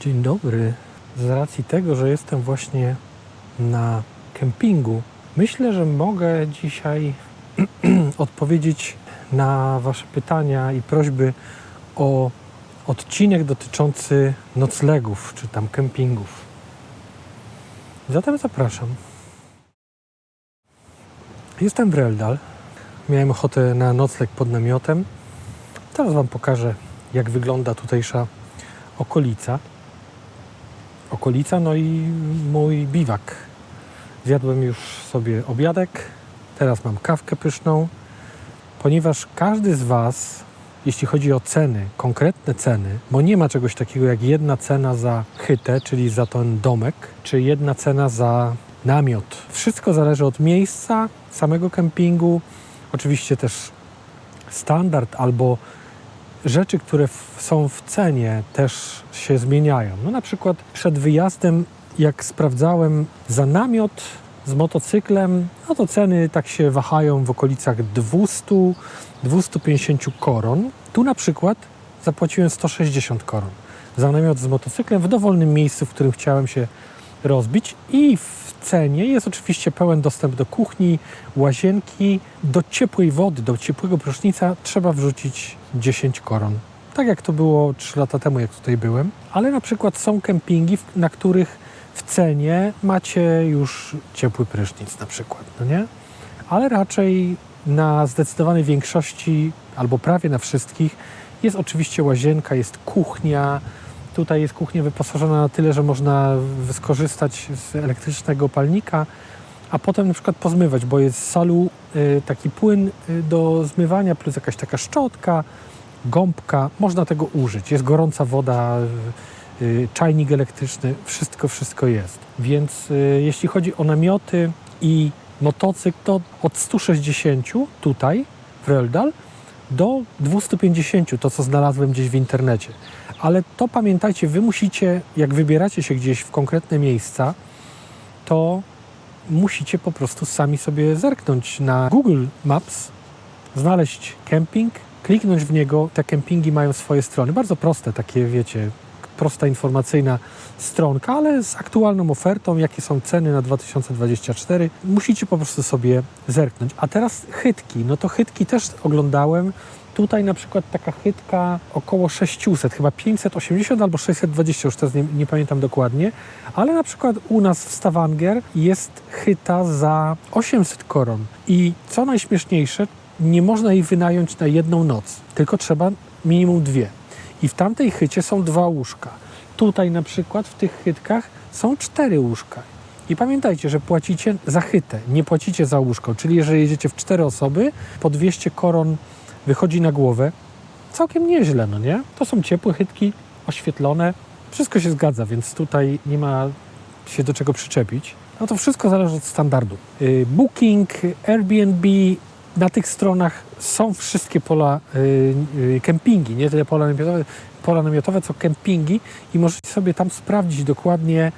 Dzień dobry. Z racji tego, że jestem właśnie na kempingu, myślę, że mogę dzisiaj odpowiedzieć na Wasze pytania i prośby o odcinek dotyczący noclegów czy tam kempingów. Zatem zapraszam. Jestem w Reldal. Miałem ochotę na nocleg pod namiotem. Teraz Wam pokażę, jak wygląda tutejsza okolica, no i mój biwak. Zjadłem już sobie obiadek, teraz mam kawkę pyszną, ponieważ każdy z Was, jeśli chodzi o ceny, konkretne ceny, bo nie ma czegoś takiego jak jedna cena za hytę, czyli za ten domek, czy jedna cena za namiot. Wszystko zależy od miejsca, samego kempingu, oczywiście też standard albo rzeczy, które są w cenie, też się zmieniają. No na przykład przed wyjazdem, jak sprawdzałem za namiot z motocyklem, no to ceny tak się wahają w okolicach 200-250 koron. Tu na przykład zapłaciłem 160 koron za namiot z motocyklem w dowolnym miejscu, w którym chciałem się rozbić, i w cenie jest oczywiście pełen dostęp do kuchni, łazienki, do ciepłej wody, do ciepłego prysznica trzeba wrzucić 10 koron. Tak jak to było 3 lata temu, jak tutaj byłem. Ale na przykład są kempingi, na których w cenie macie już ciepły prysznic na przykład, no nie? Ale raczej na zdecydowanej większości, albo prawie na wszystkich, jest oczywiście łazienka, jest kuchnia. Tutaj jest kuchnia wyposażona na tyle, że można skorzystać z elektrycznego palnika, a potem na przykład pozmywać, bo jest w salu taki płyn do zmywania, plus jakaś taka szczotka, gąbka. Można tego użyć. Jest gorąca woda, czajnik elektryczny, wszystko jest. Więc jeśli chodzi o namioty i motocykl, to od 160 tutaj w Reldal do 250, to co znalazłem gdzieś w internecie. Ale to pamiętajcie, Wy musicie, jak wybieracie się gdzieś w konkretne miejsca, to musicie po prostu sami sobie zerknąć na Google Maps, znaleźć kemping, kliknąć w niego. Te kempingi mają swoje strony, bardzo proste, takie wiecie, prosta informacyjna stronka, ale z aktualną ofertą, jakie są ceny na 2024. Musicie po prostu sobie zerknąć. A teraz hytki, no to hytki też oglądałem. Tutaj na przykład taka hytka około 600, chyba 580 albo 620, już teraz nie pamiętam dokładnie, ale na przykład u nas w Stavanger jest hyta za 800 koron i co najśmieszniejsze, nie można jej wynająć na jedną noc, tylko trzeba minimum 2. I w tamtej hycie są 2 łóżka. Tutaj na przykład w tych hytkach są 4 łóżka. I pamiętajcie, że płacicie za hytę, nie płacicie za łóżko, czyli jeżeli jedziecie w 4 osoby, po 200 koron wychodzi na głowę. Całkiem nieźle, no nie? To są ciepłe hytki, oświetlone. Wszystko się zgadza, więc tutaj nie ma się do czego przyczepić. No to wszystko zależy od standardu. Booking, Airbnb, na tych stronach są wszystkie pola kempingi, nie tyle pola namiotowe, co kempingi i możecie sobie tam sprawdzić dokładnie,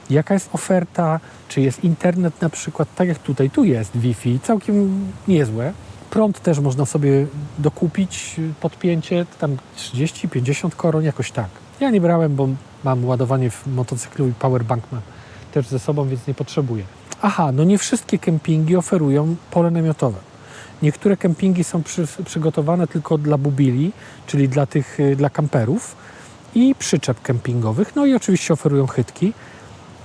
jaka jest oferta, czy jest internet na przykład, tak jak tutaj. Tu jest Wi-Fi, całkiem niezłe. Prąd też można sobie dokupić, podpięcie, tam 30-50 koron, jakoś tak. Ja nie brałem, bo mam ładowanie w motocyklu i powerbank mam też ze sobą, więc nie potrzebuję. Aha, no nie wszystkie kempingi oferują pole namiotowe. Niektóre kempingi są przygotowane tylko dla bubili, czyli dla kamperów i przyczep kempingowych, no i oczywiście oferują hytki,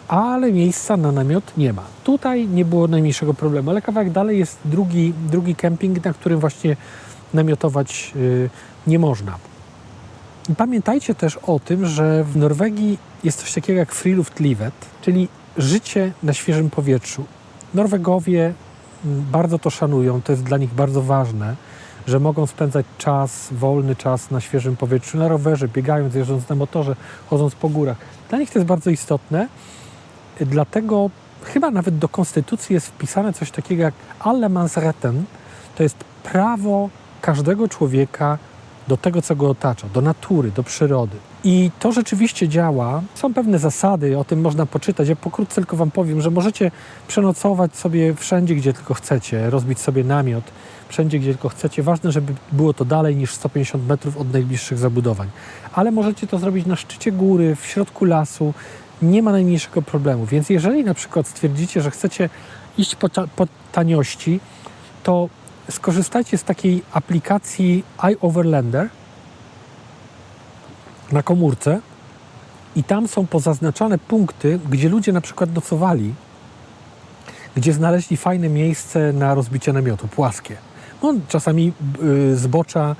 ale miejsca na namiot nie ma. Tutaj nie było najmniejszego problemu, ale kawałek dalej jest drugi kemping, na którym właśnie namiotować nie można. I pamiętajcie też o tym, że w Norwegii jest coś takiego jak friluftslivet, czyli życie na świeżym powietrzu. Norwegowie bardzo to szanują, to jest dla nich bardzo ważne, że mogą spędzać wolny czas na świeżym powietrzu, na rowerze, biegając, jeżdżąc na motorze, chodząc po górach. Dla nich to jest bardzo istotne, dlatego chyba nawet do konstytucji jest wpisane coś takiego jak allemansretten. To jest prawo każdego człowieka do tego, co go otacza, do natury, do przyrody. I to rzeczywiście działa. Są pewne zasady, o tym można poczytać. Ja pokrótce tylko wam powiem, że możecie przenocować sobie wszędzie, gdzie tylko chcecie, rozbić sobie namiot wszędzie, gdzie tylko chcecie. Ważne, żeby było to dalej niż 150 metrów od najbliższych zabudowań. Ale możecie to zrobić na szczycie góry, w środku lasu. Nie ma najmniejszego problemu. Więc jeżeli na przykład stwierdzicie, że chcecie iść po taniości, to skorzystajcie z takiej aplikacji iOverlander na komórce i tam są pozaznaczane punkty, gdzie ludzie na przykład nocowali, gdzie znaleźli fajne miejsce na rozbicie namiotu, płaskie. No, czasami zbocza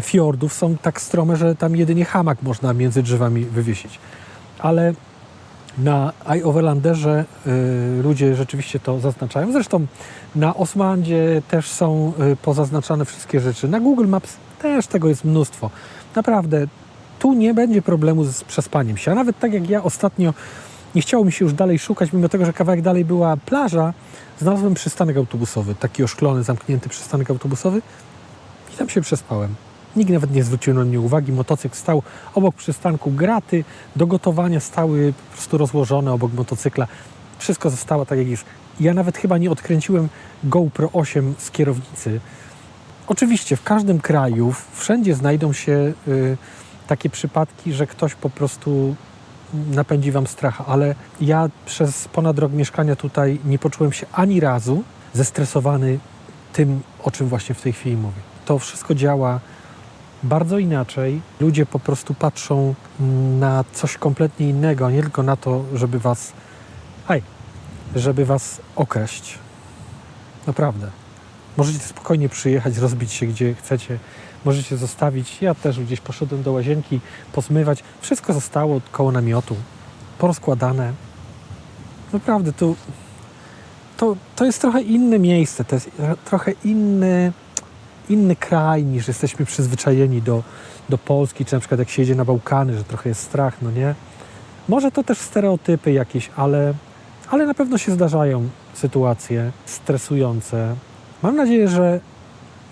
fiordów są tak strome, że tam jedynie hamak można między drzewami wywiesić. Ale na iOverlanderze ludzie rzeczywiście to zaznaczają. Zresztą na Osmandzie też są pozaznaczane wszystkie rzeczy. Na Google Maps też tego jest mnóstwo. Naprawdę, tu nie będzie problemu z przespaniem się. A nawet tak jak ja ostatnio, nie chciało mi się już dalej szukać, mimo tego, że kawałek dalej była plaża, znalazłem przystanek autobusowy, taki oszklony, zamknięty przystanek autobusowy i tam się przespałem. Nikt nawet nie zwrócił na mnie uwagi. Motocykl stał obok przystanku, graty do gotowania stały po prostu rozłożone obok motocykla. Wszystko zostało tak, jak jest. Ja nawet chyba nie odkręciłem GoPro 8 z kierownicy. Oczywiście w każdym kraju, wszędzie znajdą się takie przypadki, że ktoś po prostu napędzi wam stracha, ale ja przez ponad rok mieszkania tutaj nie poczułem się ani razu zestresowany tym, o czym właśnie w tej chwili mówię. To wszystko działa bardzo inaczej. Ludzie po prostu patrzą na coś kompletnie innego, a nie tylko na to, żeby was okraść. Naprawdę. Możecie spokojnie przyjechać, rozbić się gdzie chcecie. Możecie zostawić. Ja też gdzieś poszedłem do łazienki, pozmywać. Wszystko zostało koło namiotu. Porozkładane. Naprawdę, to jest trochę inne miejsce. To jest trochę inny kraj niż jesteśmy przyzwyczajeni do Polski, czy na przykład jak się jedzie na Bałkany, że trochę jest strach, no nie? Może to też stereotypy jakieś, ale na pewno się zdarzają sytuacje stresujące. Mam nadzieję, że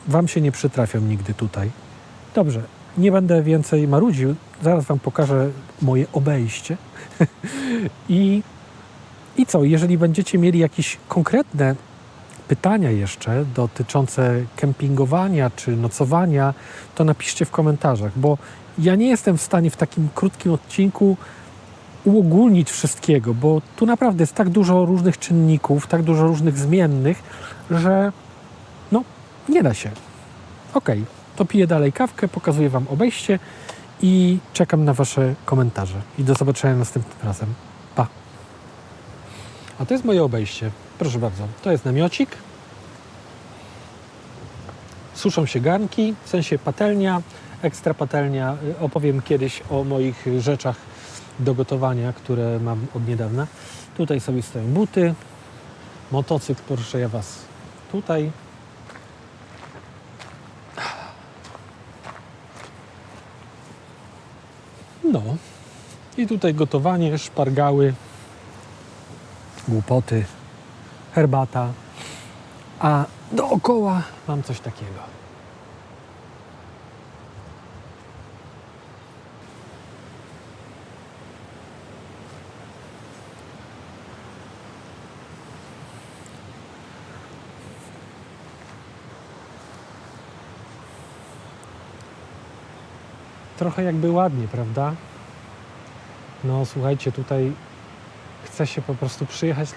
wam się nie przytrafią nigdy tutaj. Dobrze, nie będę więcej marudził. Zaraz wam pokażę moje obejście. I co, jeżeli będziecie mieli jakieś konkretne pytania jeszcze dotyczące kempingowania czy nocowania, to napiszcie w komentarzach, bo ja nie jestem w stanie w takim krótkim odcinku uogólnić wszystkiego, bo tu naprawdę jest tak dużo różnych czynników, tak dużo różnych zmiennych, że no, nie da się. Okej, to piję dalej kawkę, pokazuję wam obejście i czekam na wasze komentarze. I do zobaczenia następnym razem. Pa! A to jest moje obejście. Proszę bardzo, to jest namiocik. Suszą się garnki, w sensie patelnia, ekstra patelnia. Opowiem kiedyś o moich rzeczach do gotowania, które mam od niedawna. Tutaj sobie stoją buty, motocykl, proszę ja was tutaj. No i tutaj gotowanie, szpargały, głupoty, herbata, a dookoła mam coś takiego. Trochę jakby ładnie, prawda? No słuchajcie, tutaj chce się po prostu przyjechać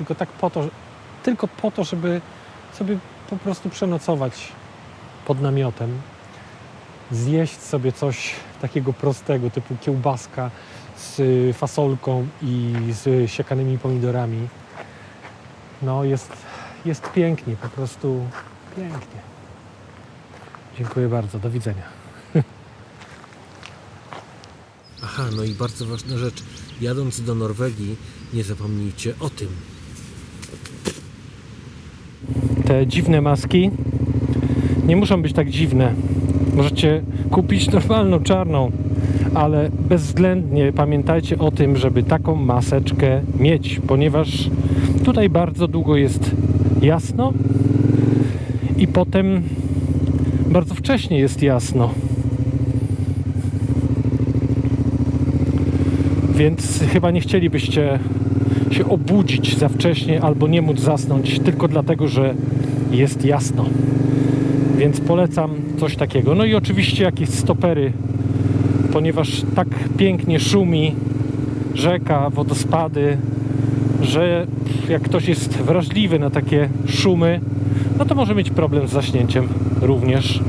tylko po to, żeby sobie po prostu przenocować pod namiotem, zjeść sobie coś takiego prostego, typu kiełbaska z fasolką i z siekanymi pomidorami. No jest pięknie, po prostu pięknie. Dziękuję bardzo, do widzenia. Aha, no i bardzo ważna rzecz. Jadąc do Norwegii, nie zapomnijcie o tym. Te dziwne maski nie muszą być tak dziwne. Możecie kupić normalną, czarną, ale bezwzględnie pamiętajcie o tym, żeby taką maseczkę mieć, ponieważ tutaj bardzo długo jest jasno i potem bardzo wcześnie jest jasno. Więc chyba nie chcielibyście się obudzić za wcześnie albo nie móc zasnąć tylko dlatego, że jest jasno. Więc polecam coś takiego. No i oczywiście jakieś stopery, ponieważ tak pięknie szumi rzeka, wodospady, że jak ktoś jest wrażliwy na takie szumy, no to może mieć problem z zaśnięciem również.